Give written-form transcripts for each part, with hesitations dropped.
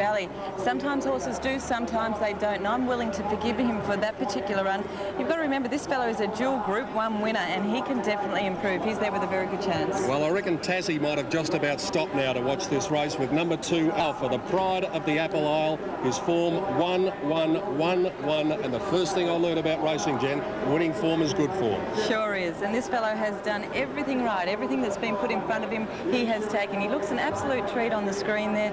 Valley. Sometimes horses do, sometimes they don't, and I'm willing to forgive him for that particular run. You've got to remember, this fellow is a dual Group 1 winner, and he can definitely improve. He's there with a very good chance. Well, I reckon Tassie might have just about stopped now to watch this race with number 2, Alpha, the pride of the Apple Isle. His form 1-1-1-1, and the first thing I learned about racing, Jen, winning form is good form. Sure is, and this fellow has done everything right. Everything that's been put in front of him, he has taken. He looks an absolute treat on the screen there.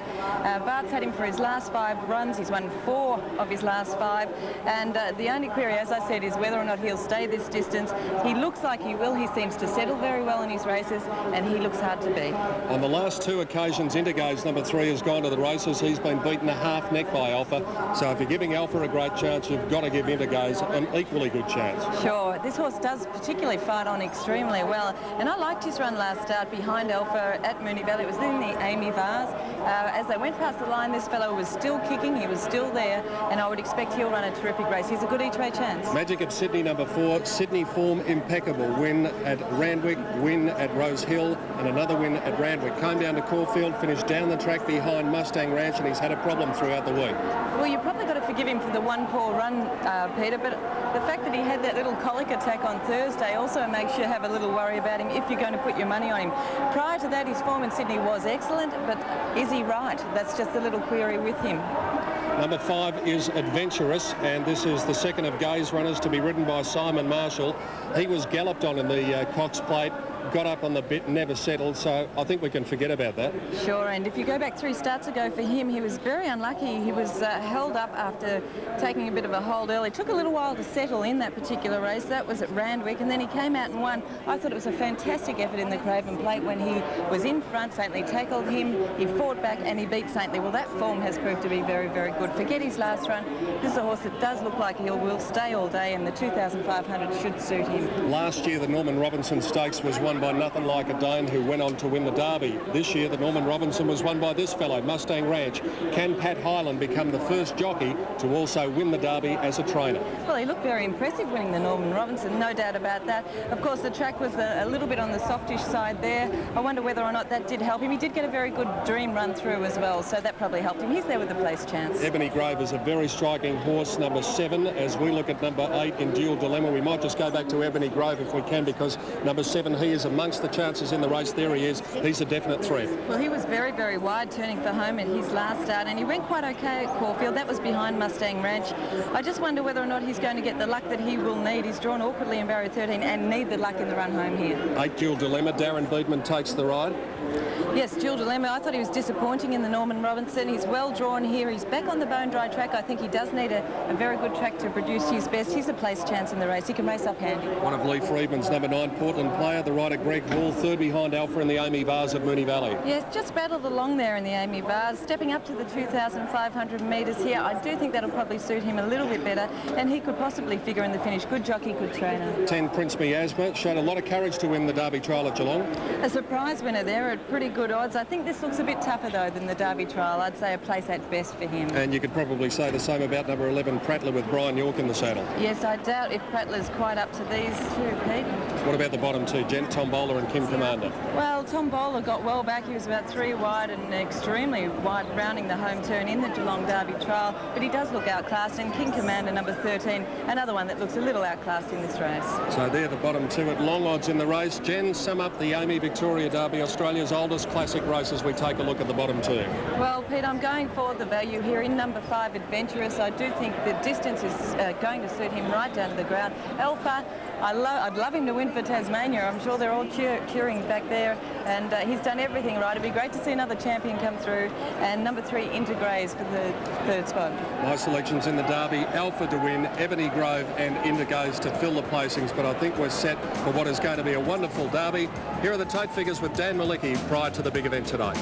Bart's had him for his last 5 runs. He's won 4 of his last 5, and the only query, as I said, is whether or not he'll stay this distance. He looks like he will. He seems to settle very well in his races, and he looks hard to beat. On the last 2 occasions, Indigo's number 3 has gone to the races. He's been beaten a half neck by Alpha, so if you're giving Alpha a great chance, you've got to give Indigo's an equally good chance. Sure, this horse does particularly fight on extremely well, and I liked his run last start behind Alpha at Moonee Valley. It was in the Amy Vars. As they went past the line, this fellow was still kicking. He was still there, and I would expect he'll run a terrific race. He's a good each way chance. Magic of Sydney, number 4. Sydney form impeccable. Win at Randwick, win at Rose Hill, and another win at Randwick. Came down to Caulfield, finished down the track behind Mustang Ranch, and he's had a problem throughout the week. Well, you've probably got to forgive him for the one poor run, Peter, but the fact that he had that little colic attack on Thursday also makes you have a little worry about him if you're going to put your money on him. Prior to that, his form in Sydney was excellent, but is he right? That's just a little query with him. Number 5 is Adventurous, and this is the second of Gay's runners to be ridden by Simon Marshall. He was galloped on in the Cox Plate, got up on the bit, never settled, so I think we can forget about that. Sure, and if you go back 3 starts ago for him, he was very unlucky. He was held up after taking a bit of a hold early. It took a little while to settle in that particular race. That was at Randwick, and then he came out and won. I thought it was a fantastic effort in the Craven Plate when he was in front. Saintly tackled him, he fought back, and he beat Saintly. Well, that form has proved to be very, very good. Forget his last run. This is a horse that does look like he will stay all day, and the 2,500 should suit him. Last year, the Norman Robinson Stakes was won by Nothing Like a Dane, who went on to win the Derby. This year, the Norman Robinson was won by this fellow, Mustang Ranch. Can Pat Hyland become the first jockey to also win the Derby as a trainer? Well, he looked very impressive winning the Norman Robinson, no doubt about that. Of course, the track was a little bit on the softish side there. I wonder whether or not that did help him. He did get a very good dream run through as well, so that probably helped him. He's there with the place chance. Ebony Grove is a very striking horse, number 7. As we look at number 8 in Dual Dilemma, we might just go back to Ebony Grove if we can, because number 7, he is amongst the chances in the race. There he is. He's a definite threat. Well, he was very, very wide turning for home at his last start, and he went quite okay at Caulfield. That was behind Mustang Ranch. I just wonder whether or not he's going to get the luck that he will need. He's drawn awkwardly in barrier 13 and need the luck in the run home here. 8 Dual Dilemma. Darren Beedman takes the ride. Yes, Dual Dilemma. I thought he was disappointing in the Norman Robinson. He's well drawn here. He's back on the bone dry track. I think he does need a very good track to produce his best. He's a place chance in the race. He can race up handy. One of Lee Friedman's number 9 Portland player, the rider Greg Hall, 3rd behind Alpha in the Amy Vars at Moonee Valley. Yes, just battled along there in the Amy Vars, stepping up to the 2,500 metres here. I do think that'll probably suit him a little bit better, and he could possibly figure in the finish. Good jockey, good trainer. 10 Prince Miasma showed a lot of courage to win the Derby trial at Geelong. A surprise winner there at pretty good odds. I think this looks a bit tougher though than the Derby trial. I'd say a place at best for him. And you could probably say the same about number 11 Prattler with Brian York in the saddle. Yes, I doubt if Prattler's quite up to these two, Pete. What about the bottom 2, Jen? Tom Bowler and Kim Commander. Well, Tom Bowler got well back. He was about 3 wide and extremely wide, rounding the home turn in the Geelong Derby trial, but he does look outclassed. And King Commander, number 13, another one that looks a little outclassed in this race. So they're the bottom 2 at long odds in the race. Jen, sum up the Amy Victoria Derby, Australia's oldest classic race, as we take a look at the bottom 2. Well, Pete, I'm going for the value here in number 5, Adventurous. I do think the distance is going to suit him right down to the ground. Alpha, I'd love him to win for Tasmania. I'm sure they're all cheering back there, and he's done everything right. It'd be great to see another champion come through. And number 3, Intergraze for the 3rd spot. My selections in the Derby: Alpha to win, Ebony Grove and Intergraze to fill the placings, but I think we're set for what is going to be a wonderful Derby. Here are the tote figures with Dan Malicki prior to the big event today.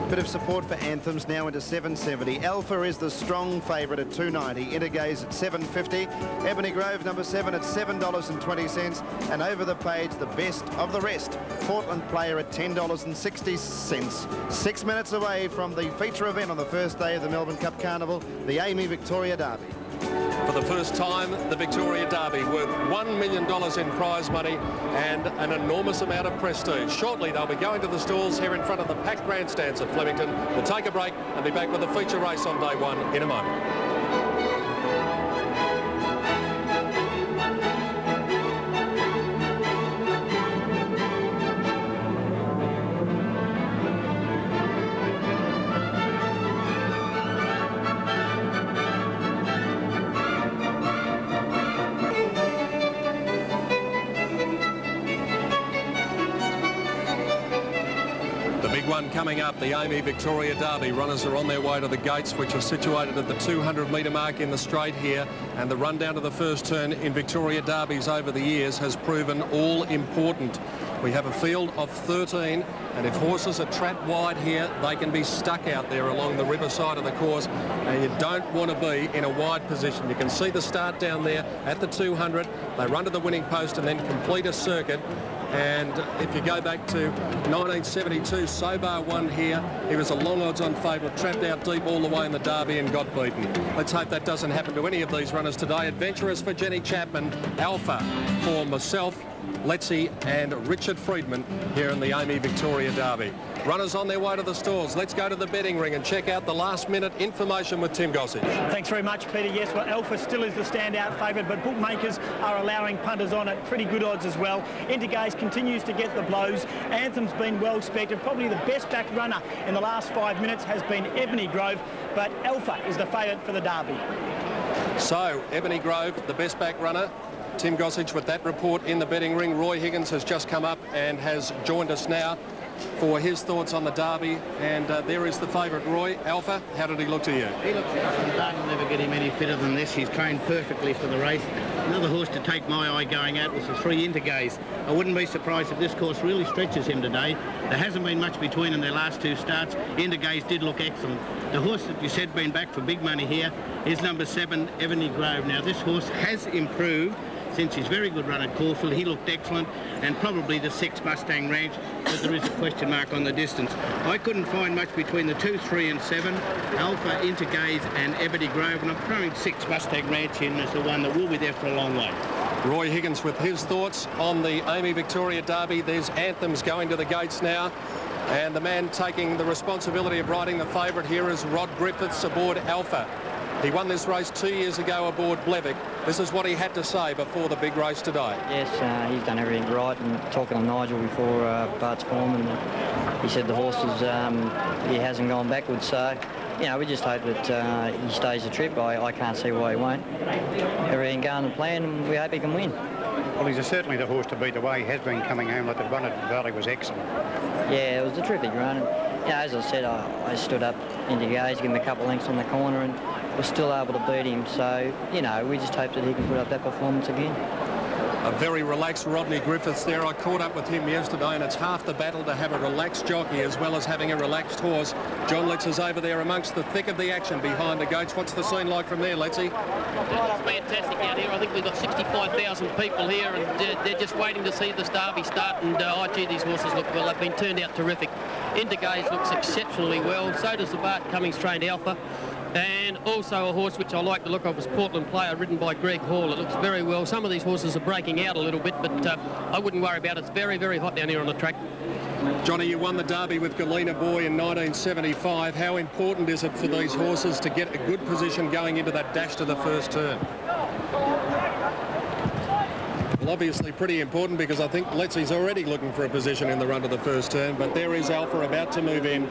Bit of support for Anthems now into 770. Alpha is the strong favourite at $2.90. Intergaze at $7.50. Ebony Grove, number 7, at $7.20. And over the page, the best of the rest. Portland Player at $10.60. 6 minutes away from the feature event on the first day of the Melbourne Cup Carnival, the Amy Victoria Derby. For the first time, the Victoria Derby, worth $1 million in prize money and an enormous amount of prestige. Shortly, they'll be going to the stalls here in front of the packed grandstands at Flemington. We'll take a break and be back with the feature race on day one in a moment. Coming up, the AAMI Victoria Derby. Runners are on their way to the gates, which are situated at the 200-metre mark in the straight here, and the run down to the first turn in Victoria Derbies over the years has proven all important. We have a field of 13, and if horses are trapped wide here, they can be stuck out there along the riverside of the course, and you don't want to be in a wide position. You can see the start down there at the 200. They run to the winning post and then complete a circuit. And if you go back to 1972, Sobar won here. He was a long odds-on favourite, trapped out deep all the way in the Derby and got beaten. Let's hope that doesn't happen to any of these runners today. Adventurous for Jenny Chapman, Alpha for myself, Letzi and Richard Friedman here in the AAMI Victoria Derby. Runners on their way to the stalls. Let's go to the betting ring and check out the last-minute information with Tim Gossage. Thanks very much, Peter. Yes, well, Alpha still is the standout favourite, but bookmakers are allowing punters on at pretty good odds as well. Intergaze continues to get the blows. Anthem's been well expected. Probably the best back runner in the last 5 minutes has been Ebony Grove, but Alpha is the favourite for the Derby. So, Ebony Grove, the best back runner. Tim Gossage with that report in the betting ring. Roy Higgins has just come up and has joined us now for his thoughts on the Derby. And there is the favourite, Roy. Alpha, how did he look to you? He looks awesome. I'll never get him any fitter than this. He's trained perfectly for the race. Another horse to take my eye going out was the 3 Intergaze. I wouldn't be surprised if this course really stretches him today. There hasn't been much between in their last 2 starts. Intergaze did look excellent. The horse that you said been back for big money here is number 7, Ebony Grove. Now, this horse has improved since his very good run at Caulfield. He looked excellent, and probably the 6 Mustang Ranch, but there is a question mark on the distance. I couldn't find much between the 2, 3 and 7, Alpha, Intergaze and Ebony Grove, and I'm throwing 6 Mustang Ranch in as the one that will be there for a long way. Roy Higgins with his thoughts on the AAMI Victoria Derby. There's Anthems going to the gates now, and the man taking the responsibility of riding the favourite here is Rod Griffiths aboard Alpha. He won this race 2 years ago aboard Blevick. This is what he had to say before the big race today. Yes, he's done everything right. And talking to Nigel before Bart's Foreman, he said the horse is, he hasn't gone backwards. So, you know, we just hope that he stays the trip. I can't see why he won't. Everything going to plan, and we hope he can win. Well, he's certainly the horse to beat. The way he has been coming home, like the run at Valley was excellent. Yeah, it was a terrific run. And, you know, as I said, I stood up into Gaze, give him a couple of lengths on the corner, and was still able to beat him. So, you know, we just hope that he can put up that performance again. A very relaxed Rodney Griffiths there. I caught up with him yesterday, and it's half the battle to have a relaxed jockey as well as having a relaxed horse. John Letts is over there amongst the thick of the action behind the gates. What's the scene like from there, Lettsy? It's fantastic out here. I think we've got 65,000 people here, and they're just waiting to see this Derby start. And gee, these horses look well. They've been turned out terrific. Intergaze looks exceptionally well. So does the Bart Cummings trained Alpha. And also a horse which I like the look of is Portland Player, ridden by Greg Hall. It looks very well. Some of these horses are breaking out a little bit, but I wouldn't worry about it. It's very, very hot down here on the track. Johnny, you won the Derby with Galena Boy in 1975. How important is it for these horses to get a good position going into that dash to the first turn? Well, obviously pretty important, because I think Letsy's already looking for a position in the run to the first turn, but there is Alpha about to move in.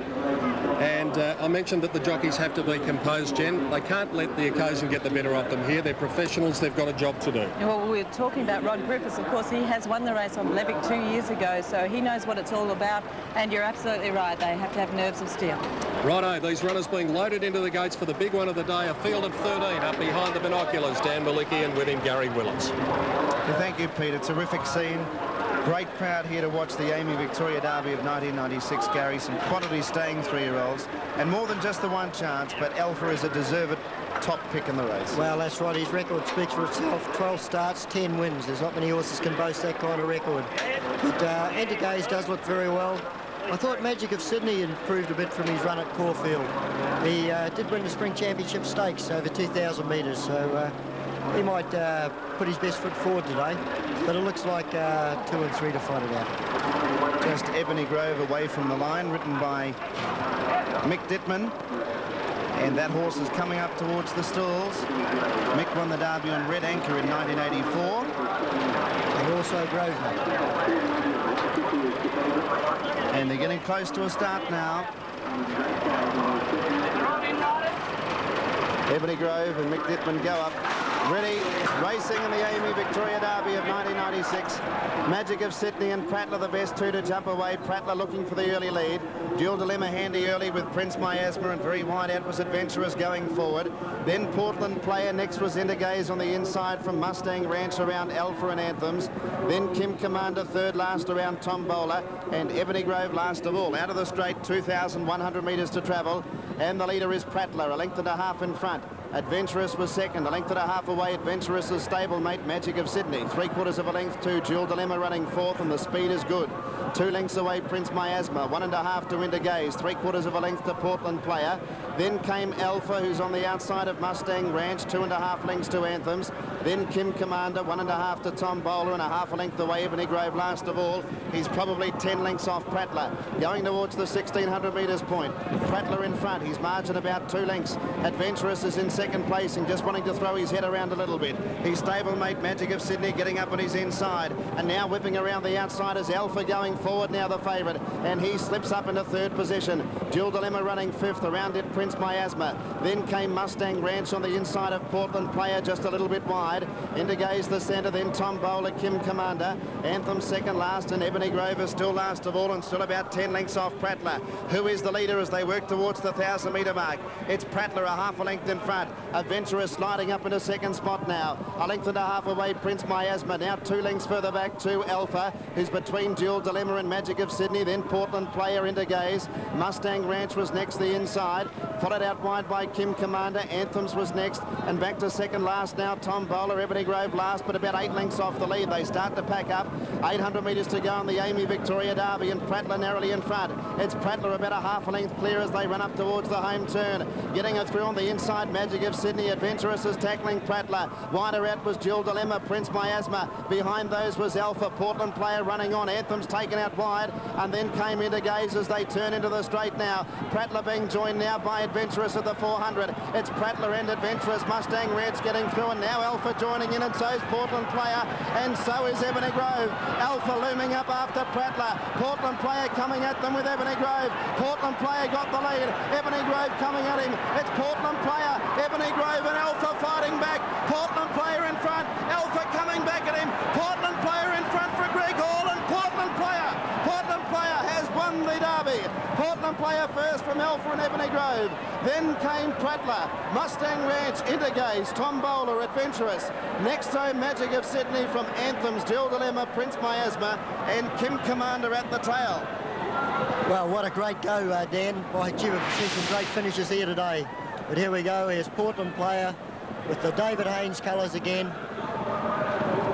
And I mentioned that the jockeys have to be composed, Jen. They can't let the occasion get the better of them here. They're professionals. They've got a job to do. Well, we're talking about Rod Griffiths. Of course, he has won the race on Blevick 2 years ago, so he knows what it's all about. And you're absolutely right. They have to have nerves of steel. Righto, these runners being loaded into the gates for the big one of the day. A field of 13 up behind the binoculars. Dan Malicki, and with him Gary Willis. Well, thank you, Peter. Terrific scene. Great crowd here to watch the AAMI Victoria Derby of 1996, Gary. Some quality staying 3-year-olds. And more than just the one chance, but Alpha is a deserved top pick in the race. Well, that's right. His record speaks for itself. 12 starts, 10 wins. There's not many horses can boast that kind of record. But Intergaze does look very well. I thought Magic of Sydney improved a bit from his run at Caulfield. He did win the Spring Championship Stakes over 2,000 metres, so he might put his best foot forward today. But it looks like 2 and 3 to fight it out. Just Ebony Grove away from the line, ridden by Mick Dittman. And that horse is coming up towards the stalls. Mick won the Derby on Red Anchor in 1984. And also Grosvenor. And they're getting close to a start now. Ebony Grove and Mick Dittman go up. Ready, racing in the Amy Victoria Derby of 1996. Magic of Sydney and Prattler the best two to jump away. Prattler looking for the early lead. Dual Dilemma handy early with Prince Miasma, and very wide out was Adventurous going forward. Then Portland Player, next was Intergaze on the inside from Mustang Ranch around Alpha and Anthems. Then Kim Commander third last around Tom Bowler, and Ebony Grove last of all. Out of the straight, 2,100 metres to travel, and the leader is Prattler, a length and a half in front. Adventurous was second, a length and a half away. Adventurous's stablemate Magic of Sydney, 3/4 of a length to Dual Dilemma running fourth, and the speed is good. 2 lengths away Prince Miasma, 1 1/2 to Intergaze, 3/4 of a length to Portland Player. Then came Alpha, who's on the outside of Mustang Ranch, 2 1/2 lengths to Anthems. Then Kim Commander, 1 1/2 to Tom Bowler, and a half a length away Ebony Grove last of all. He's probably 10 lengths off Prattler, going towards the 1,600 metres point. Prattler in front, his margin about 2 lengths. Adventurous is in second place and just wanting to throw his head around a little bit. His stablemate Magic of Sydney getting up on his inside, and now whipping around the outside is Alpha going forward now, the favourite, and he slips up into third position. Dual Dilemma running fifth, around it Prince Miasma. Then came Mustang Ranch on the inside of Portland Player, just a little bit wide. Intergaze the centre, then Tom Bowler, Kim Commander. Anthem second last, and Ebony Grove is still last of all and still about 10 lengths off Prattler, who is the leader as they work towards the 1,000 metre mark. It's Prattler a half a length in front. Adventurous sliding up into second spot now. A length and a half away Prince Miasma, now 2 lengths further back to Alpha, who's between Dual Dilemma and Magic of Sydney. Then Portland Player, Intergaze. Mustang Ranch was next the inside, followed out wide by Kim Commander. Anthems was next, and back to second last now Tom Bowler. Ebony Grove last, but about 8 lengths off the lead. They start to pack up. 800 metres to go on the Amy Victoria Derby, and Prattler narrowly in front. It's Prattler about a half a length clear as they run up towards the home turn. Getting it through on the inside, Magic of Sydney. Adventurous is tackling Prattler. Wider out was Dual Dilemma, Prince Miasma. Behind those was Alpha. Portland Player running on. Anthem's taken out wide, and then came Intergaze as they turn into the straight now. Prattler being joined now by Adventurous at the 400. It's Prattler and Adventurous. Mustang Ranch getting through, and now Alpha joining in, and so is Portland Player, and so is Ebony Grove. Alpha looming up after Prattler. Portland Player coming at them with Ebony Grove. Portland Player got the lead. Ebony Grove coming at him. It's Portland Player, Ebony Grove and Alpha fighting back. Portland Player in front. Alpha coming back at him. Portland Player in front for Greg Hall, and Portland Player has won the Derby. Portland Player first from Alpha and Ebony Grove. Then came Prattler, Mustang Ranch, Intergaze, Tom Bowler, Adventurous. Next time Magic of Sydney from Anthems, Dual Dilemma, Prince Miasma, and Kim Commander at the tail. Well, what a great go, Dan. By gee, we've seen some great finishes here today. But here we go. Here's Portland Player with the David Haynes colours again.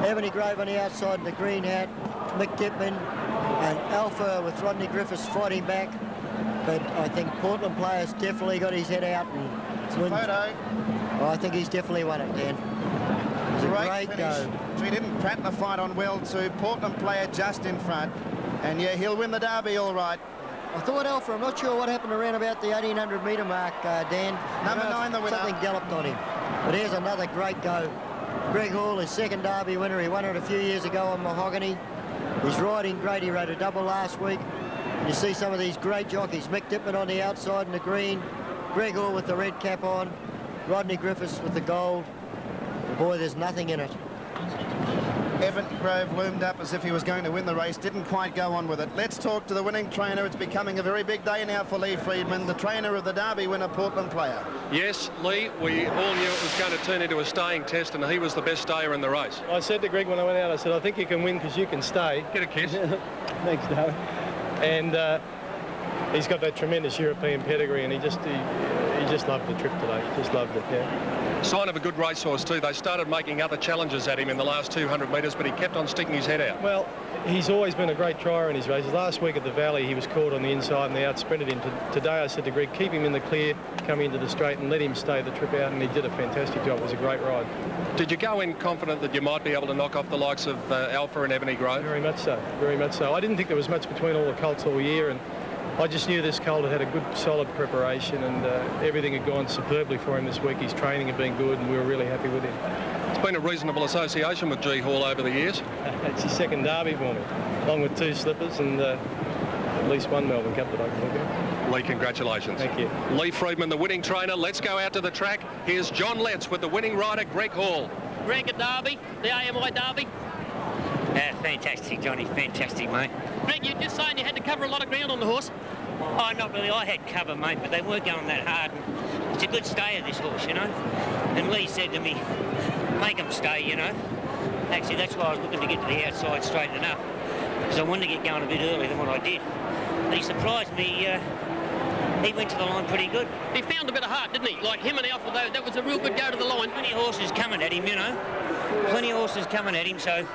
Ebony Grove on the outside in the green hat. Mick Dittman and Alpha with Rodney Griffiths fighting back. But I think Portland Player's definitely got his head out. And Photo. Oh, I think he's definitely won it, Dan. It was a great finish. go. So he didn't Prattler fight on well too. Portland Player just in front. And yeah, he'll win the Derby all right. I thought Alpha, I'm not sure what happened around about the 1,800 metre mark, Dan. Number 9, the winner. Something galloped on him. But here's another great go. Greg Hall, his second Derby winner. He won it a few years ago on Mahogany. He's riding great. He rode a double last week. You see some of these great jockeys. Mick Dittman on the outside in the green. Greg Hall with the red cap on. Rodney Griffiths with the gold. Boy, there's nothing in it. Ebony Grove loomed up as if he was going to win the race, didn't quite go on with it. Let's talk to the winning trainer. It's becoming a very big day now for Lee Friedman, the trainer of the Derby winner, Portland Player. Yes, Lee, we all knew it was going to turn into a staying test, and he was the best stayer in the race. I said to Greg when I went out, I said, I think you can win because you can stay. Get a kiss. Thanks, Darren. And he's got that tremendous European pedigree, and he he just loved the trip today. He just loved it, yeah. Sign of a good racehorse too. They started making other challenges at him in the last 200 metres, but he kept on sticking his head out. Well, he's always been a great trier in his races. Last week at the Valley, he was caught on the inside and they out-sprinted him. Today, I said to Greg, keep him in the clear, come into the straight and let him stay the trip out, and he did a fantastic job. It was a great ride. Did you go in confident that you might be able to knock off the likes of Alpha and Ebony Grove? Very much so, very much so. I didn't think there was much between all the colts all year, and I just knew this colt had a good, solid preparation, and everything had gone superbly for him this week. His training had been good, and we were really happy with him. It's been a reasonable association with G Hall over the years. It's his second derby for me, along with 2 slippers and at least 1 Melbourne Cup that I can think of. Lee, congratulations. Thank you. Lee Freedman, the winning trainer. Let's go out to the track. Here's John Letts with the winning rider, Greg Hall. Greg at Derby, the AMI Derby. Fantastic, Johnny. Fantastic, mate. Greg, you're just saying you had to cover a lot of ground on the horse. Oh, not really. I had cover, mate, but they weren't going that hard. It's a good stayer, this horse, you know. And Lee said to me, make him stay, you know. Actually, that's why I was looking to get to the outside straight enough, because I wanted to get going a bit earlier than what I did. But he surprised me. He went to the line pretty good. He found a bit of heart, didn't he? Like him and Alpha, though, that was a real good go to the line. Plenty of horses coming at him, you know. Plenty of horses coming at him, so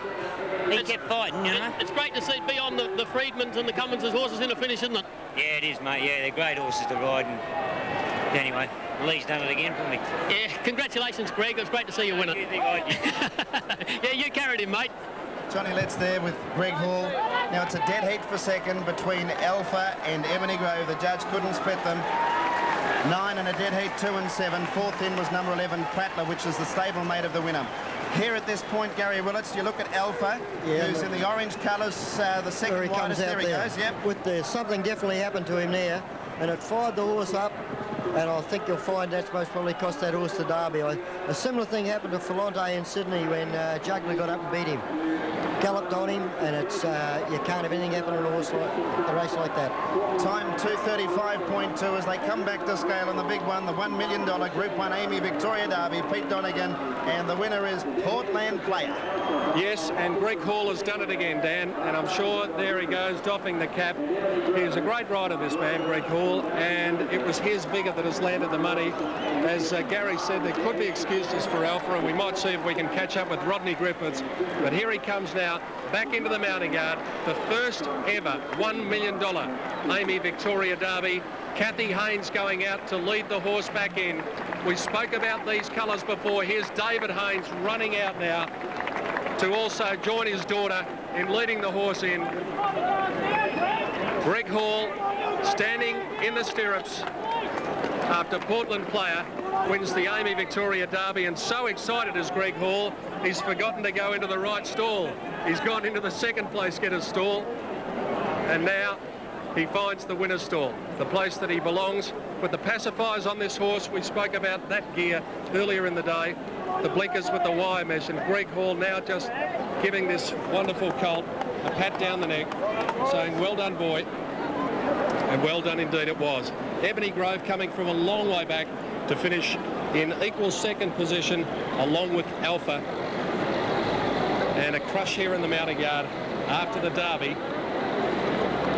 he kept fighting, you know. It's great to see beyond the Freedmans and the Cummins' horses in a finish, isn't it? Yeah, it is, mate. Yeah, they're great horses to ride. And anyway, Lee's done it again for me. Yeah, congratulations, Greg. It was great to see you win it. You think I did? Yeah, you carried him, mate. Johnny Letts there with Greg Hall. Now it's a dead heat for second between Alpha and Ebony Grove. The judge couldn't split them. 9 in a dead heat, 2 and 7. Fourth in was number 11, Prattler, which is the stablemate of the winner. Here at this point, Gary Willits, you look at Alpha, who's in the orange colours, the second widest. There he goes, yep. With something definitely happened to him there, and it fired the horse up, and I think you'll find that's most probably cost that horse the Derby. A similar thing happened to Falante in Sydney when Juggler got up and beat him. Galloped on him, and it's you can't have anything happen on a horse like a race like that. Time 2:35.2 as they come back to scale on the big one, the $1 million Group 1 Amy Victoria Derby, Pete Donegan, and the winner is Portland Player. Yes, and Greg Hall has done it again, Dan, and I'm sure there he goes, doffing the cap. He's a great rider, this man, Greg Hall, and it was his vigour that has landed the money. As Gary said, there could be excuses for Alpha, and we might see if we can catch up with Rodney Griffiths, but here he comes now, back into the mounting yard, the first ever $1 million Amy Victoria Derby. Kathy Haynes going out to lead the horse back in. We spoke about these colours before. Here's David Haynes running out now to also join his daughter in leading the horse in. Greg Hall standing in the stirrups after Portland Player wins the Amy Victoria Derby, and so excited is Greg Hall, he's forgotten to go into the right stall. He's gone into the second place getter's stall, and now he finds the winner's stall, the place that he belongs. With the pacifiers on this horse, we spoke about that gear earlier in the day, the blinkers with the wire mesh, and Greg Hall now just giving this wonderful colt a pat down the neck, saying, well done, boy. And well done indeed it was. Ebony Grove coming from a long way back to finish in equal second position along with Alpha. And a crush here in the mounting yard after the Derby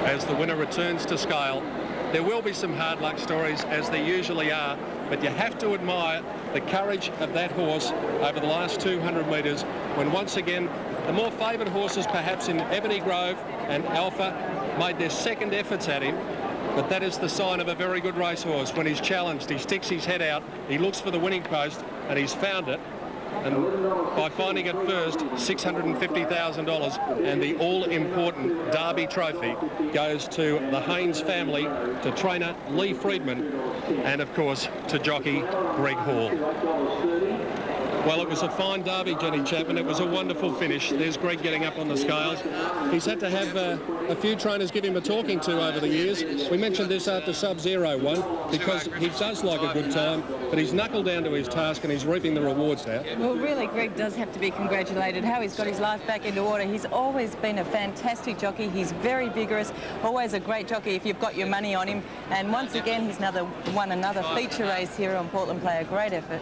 as the winner returns to scale. There will be some hard luck stories, as there usually are, but you have to admire the courage of that horse over the last 200 metres, when once again the more favoured horses perhaps in Ebony Grove and Alpha made their second efforts at him. But that is the sign of a very good racehorse. When he's challenged, he sticks his head out, he looks for the winning post, and he's found it. And by finding it first, $650,000, and the all-important Derby trophy goes to the Haynes family, to trainer Lee Freedman, and of course to jockey Greg Hall. Well, it was a fine Derby, Jenny Chapman. It was a wonderful finish. There's Greg getting up on the scales. He's had to have a few trainers give him a talking to over the years. We mentioned this after Sub-Zero won, because he does like a good time, but he's knuckled down to his task and he's reaping the rewards now. Well, really, Greg does have to be congratulated. How he's got his life back into order. He's always been a fantastic jockey. He's very vigorous, always a great jockey if you've got your money on him. And once again, he's won another feature race here on Portland Player. Great effort.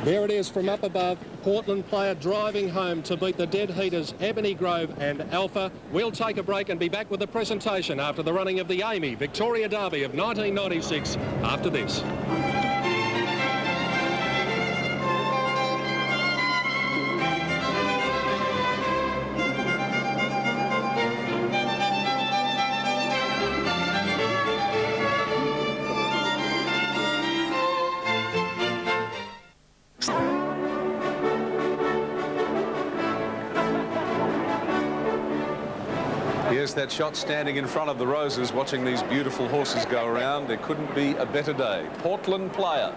There it is from up above, Portland Player driving home to beat the dead heaters Ebony Grove and Alpha. We'll take a break and be back with the presentation after the running of the Amy Victoria Derby of 1996 after this. there's that shot standing in front of the roses watching these beautiful horses go around. There couldn't be a better day. Portland Player,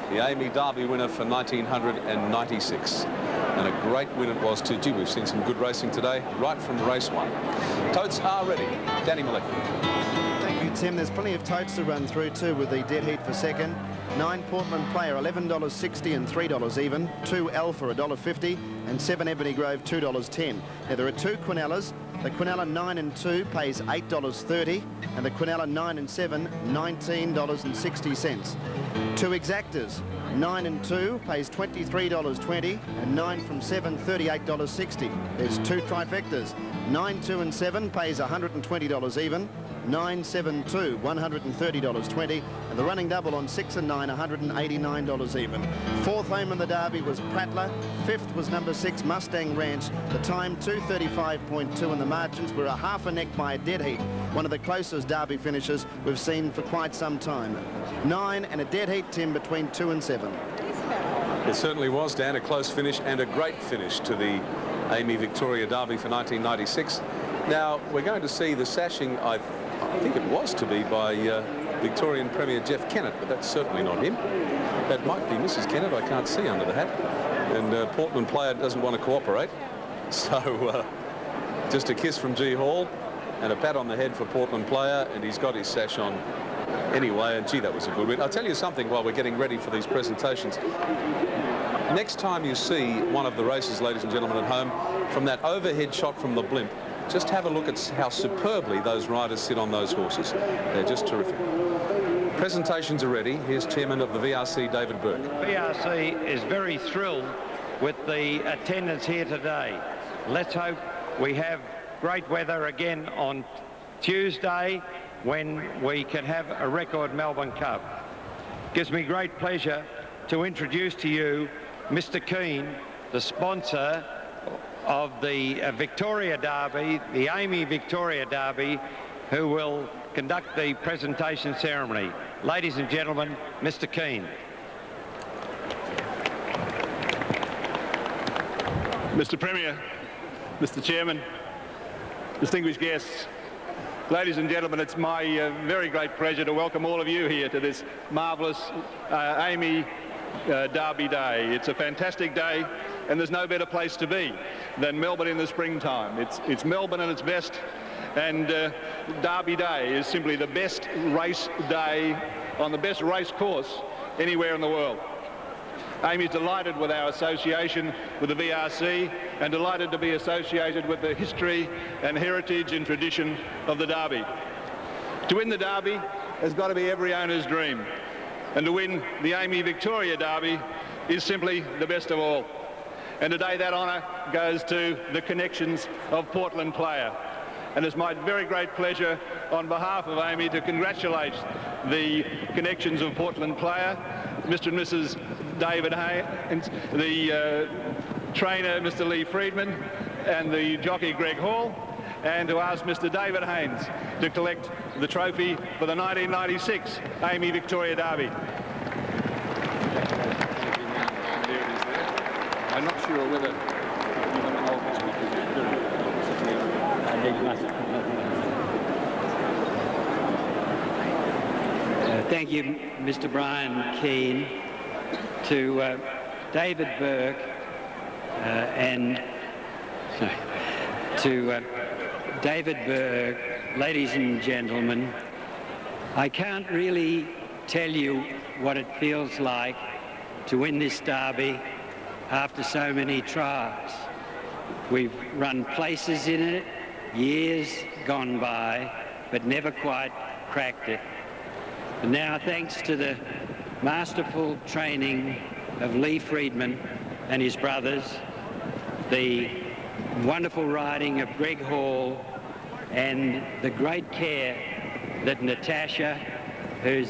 the Amy Derby winner for 1996. And a great win it was too. Gee, we've seen some good racing today, right from race 1. Totes are ready. Danny Molecular. Thank you, Tim. There's plenty of totes to run through too with the dead heat for second. 9 Portland Player, $11.60 and $3 even. 2 Alpha, $1.50, and 7 Ebony Grove, $2.10. Now there are 2 Quinellas. The Quinella 9 and 2 pays $8.30, and the Quinella 9 and 7, $19.60. 2 Exactors. 9 and 2 pays $23.20, and 9 from 7, $38.60. There's 2 Trifectas. 9, 2 and 7 pays $120 even. 9, 7, 2, $130.20, and the running double on 6 and 9, $189 even. 4th home in the Derby was Prattler. 5th was number 6 Mustang Ranch. The time 2:35.2, and the margins were a half a neck by a dead heat. One of the closest Derby finishes we've seen for quite some time. 9 and a dead heat, Tim, between 2 and 7. It certainly was, Dan, a close finish and a great finish to the Amy Victoria Derby for 1996. Now we're going to see the sashing, I think it was to be by Victorian Premier Jeff Kennett, but that's certainly not him. That might be Mrs. Kennett. I can't see under the hat. And Portland Player doesn't want to cooperate. So just a kiss from G. Hall and a pat on the head for Portland Player, and he's got his sash on anyway. And gee, that was a good win. I'll tell you something while we're getting ready for these presentations. Next time you see one of the races, ladies and gentlemen at home, from that overhead shot from the blimp, just have a look at how superbly those riders sit on those horses. They're just terrific. Presentations are ready. Here's Chairman of the VRC, David Burke. VRC is very thrilled with the attendance here today. Let's hope we have great weather again on Tuesday when we can have a record Melbourne Cup. Gives me great pleasure to introduce to you Mr. Keane, the sponsor of the Victoria Derby, the Amy Victoria Derby, who will conduct the presentation ceremony. Ladies and gentlemen, Mr. Keane. Mr. Premier, Mr. Chairman, distinguished guests, ladies and gentlemen, it's my very great pleasure to welcome all of you here to this marvellous Amy Derby Day. It's a fantastic day, and there's no better place to be than Melbourne in the springtime. It's Melbourne at its best, and Derby Day is simply the best race day on the best race course anywhere in the world. Amy's delighted with our association with the VRC and delighted to be associated with the history and heritage and tradition of the Derby. To win the Derby has got to be every owner's dream, and to win the Amy Victoria Derby is simply the best of all. And today that honour goes to the connections of Portland Player. And it's my very great pleasure on behalf of Amy to congratulate the connections of Portland Player, Mr. and Mrs. David Haynes, the trainer Mr. Lee Friedman, and the jockey Greg Hall, and to ask Mr. David Haynes to collect the trophy for the 1996 Amy Victoria Derby. I'm not sure whether thank you, Mr. Brian Keane, to David Burke, David Burke, ladies and gentlemen. I can't really tell you what it feels like to win this Derby after so many trials. We've run places in it, years gone by, but never quite cracked it. And now, thanks to the masterful training of Lee Friedman and his brothers, the wonderful riding of Greg Hall, and the great care that Natasha, who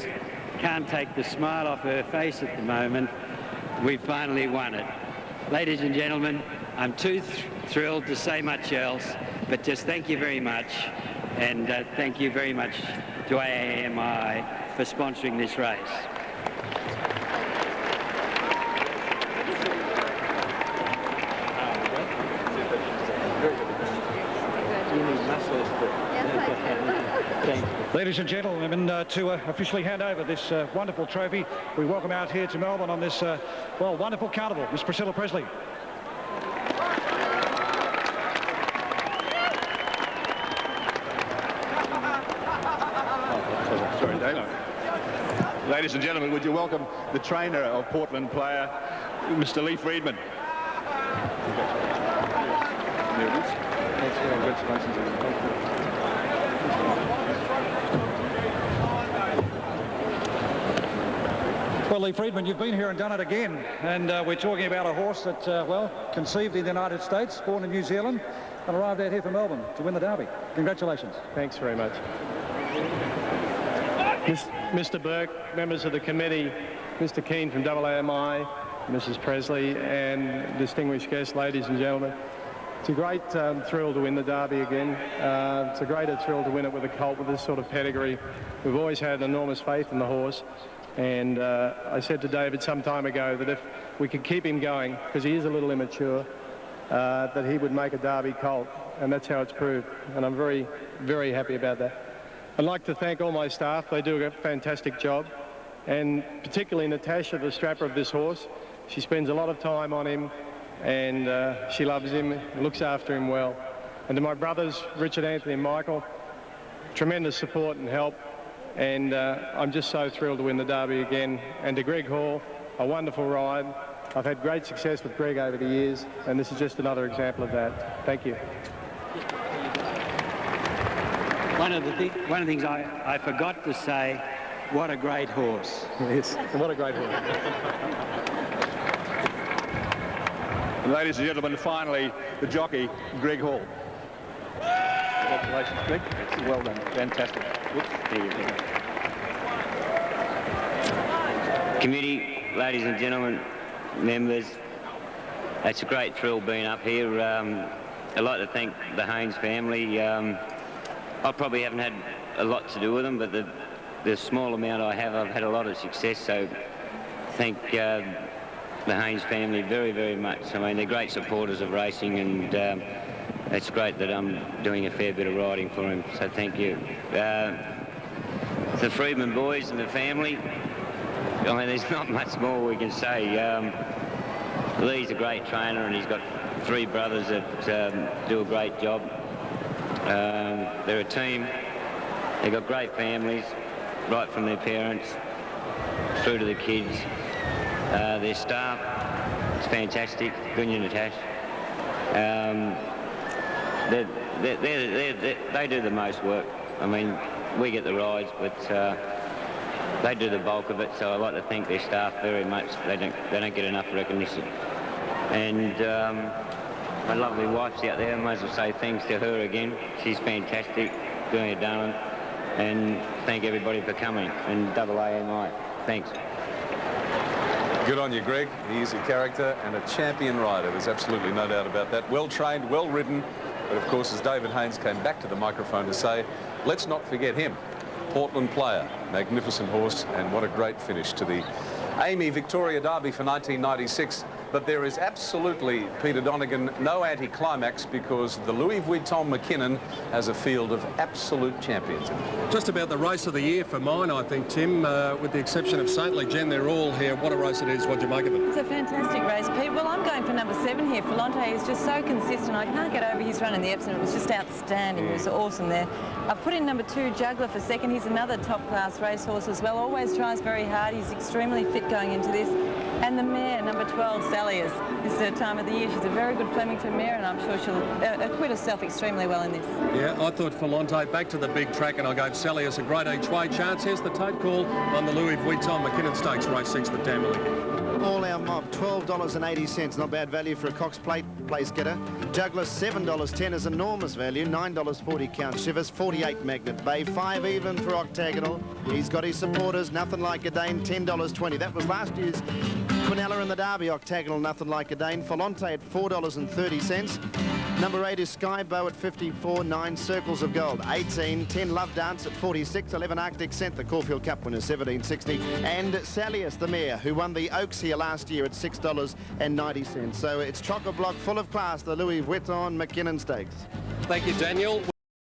can't take the smile off her face at the moment, we finally won it. Ladies and gentlemen, I'm too thrilled to say much else, but just thank you very much, and thank you very much to AAMI for sponsoring this race. You need muscles, but Ladies and gentlemen, to officially hand over this wonderful trophy, we welcome out here to Melbourne on this, well, wonderful carnival, Miss Priscilla Presley. Sorry, Dave. Ladies and gentlemen, would you welcome the trainer of Portland player, Mr. Lee Freedman. Well, Lee Freedman, you've been here and done it again, and we're talking about a horse that, well, conceived in the United States, born in New Zealand, and arrived out here from Melbourne to win the Derby. Congratulations. Thanks very much. Mr. Burke, members of the committee, Mr. Keane from AAMI, Mrs. Presley, and distinguished guests, ladies and gentlemen. It's a great thrill to win the Derby again. It's a greater thrill to win it with a colt with this sort of pedigree. We've always had enormous faith in the horse. And I said to David some time ago that if we could keep him going, because he is a little immature, that he would make a Derby colt, and that's how it's proved. And I'm very, very happy about that. I'd like to thank all my staff. They do a fantastic job, and particularly Natasha, the strapper of this horse. She spends a lot of time on him, and she loves him, looks after him well. And to my brothers, Richard, Anthony and Michael, tremendous support and help. And I'm just so thrilled to win the Derby again. And to Greg Hall, a wonderful ride. I've had great success with Greg over the years, and this is just another example of that. Thank you. One of the things I forgot to say, what a great horse. Yes, what a great horse. Ladies and gentlemen, finally, the jockey, Greg Hall. Congratulations, Greg. Well done. Fantastic. Committee, ladies and gentlemen, members, it's a great thrill being up here. I'd like to thank the Haynes family. I probably haven't had a lot to do with them, but the small amount I have, I've had a lot of success, so thank the Haynes family very, very much. I mean, they're great supporters of racing, and it's great that I'm doing a fair bit of riding for him, so thank you. The Freedman boys and the family, I mean, there's not much more we can say. Lee's a great trainer, and he's got 3 brothers that do a great job. They're a team. They've got great families, right from their parents through to the kids. Their staff, it's fantastic. Gunya Natasha. They do the most work. I mean, we get the rides, but they do the bulk of it, so I'd like to thank their staff very much. They don't get enough recognition. And my lovely wife's out there. I might as well say thanks to her again. She's fantastic, doing her darling. And thank everybody for coming. And AAMI, thanks. Good on you, Greg. He's a character and a champion rider. There's absolutely no doubt about that. Well trained, well ridden. But of course, as David Haynes came back to the microphone to say, let's not forget him. Portland player, magnificent horse, and what a great finish to the Amy Victoria Derby for 1996. But there is absolutely, Peter Donegan, no anticlimax, because the Louis Vuitton McKinnon has a field of absolute champions. Just about the race of the year for mine, I think, Tim, with the exception of Saintly Gen, they're all here. What a race it is. What do you make of it? It's a fantastic race, Pete. Well, I'm going for number 7 here. Falante is just so consistent. I can't get over his run in the Epsom. It was just outstanding. It was awesome there. I've put in number 2, Juggler, for second. He's another top-class racehorse as well. Always tries very hard. He's extremely fit going into this. And the mare, number 12, Salius. This is her time of the year. She's a very good Flemington mare, and I'm sure she'll acquit herself extremely well in this. Yeah, I thought Falante back to the big track, and I gave Salius a great each-way chance. Here's the tote call on the Louis Vuitton McKinnon Stakes, race 6, the Tamworth. All our mob, $12.80. Not bad value for a Cox Plate place getter. Juggler, $7.10 is enormous value. $9.40 Count Shivers. 48 Magnet Bay. 5 even for Octagonal. He's got his supporters. Nothing Like a Dane. $10.20. That was last year's Quinella in the Derby. Octagonal, Nothing Like a Dane. Falante at $4.30. Number 8 is Skybow at 54. 9 Circles of Gold, 18. 10 Love Dance at 46. 11 Arctic Scent, the Caulfield Cup winner, $17.60. And Salius, the mare, who won the Oaks here last year at $6.90. So it's chock-a-block full of class, the Louis Vuitton McKinnon Stakes. Thank you, Daniel.